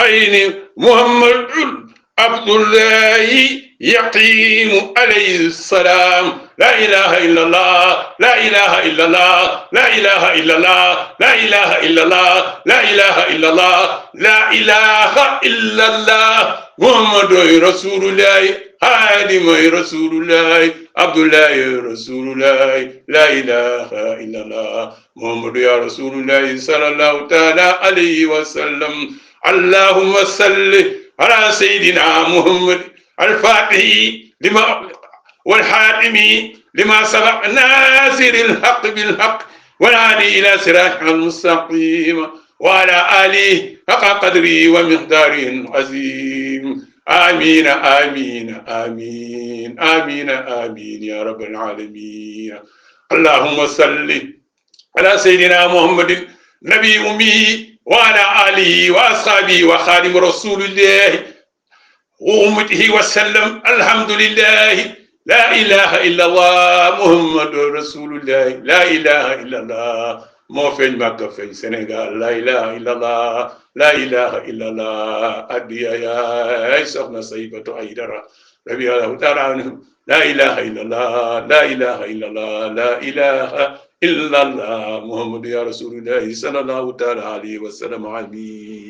عين محمد عبد الله يقيم عليه السلام لا إله إلا الله لا إله إلا الله لا إله إلا الله لا إله إلا الله لا إله إلا الله لا إله إلا الله محمد رسول الله هادم رسول الله عبد الله رسول الله لا إله إلا الله محمد يا رسول الله صلى الله تعالى عليه وسلم اللهم صل على سيدنا محمد الفاتح لما أغلق والحاتم لما سبق ناصر الحق بالحق والهادي إلى صراط المستقيم وعلى آله حق قدره ومقداره العظيم آمين آمين آمين آمين آمين يا رب العالمين اللهم صل على سيدنا محمد نبي أمي وعلى آله وأصحابه وخادم رسول الله وأمته وسلم الحمد لله لا إله إلا الله محمد رسول الله لا إله إلا الله moo feeñ Makka feeñ Sénégal la ilaha illallah la ilaha illallah addiya yaay soxna Saybatu Aydara radiyallahu ta'ala anhu la ilaha illallah la ilaha illallah la ilaha illallah Muhammad ya rasulullah sallallahu ta'ala alayhi wa sallam amin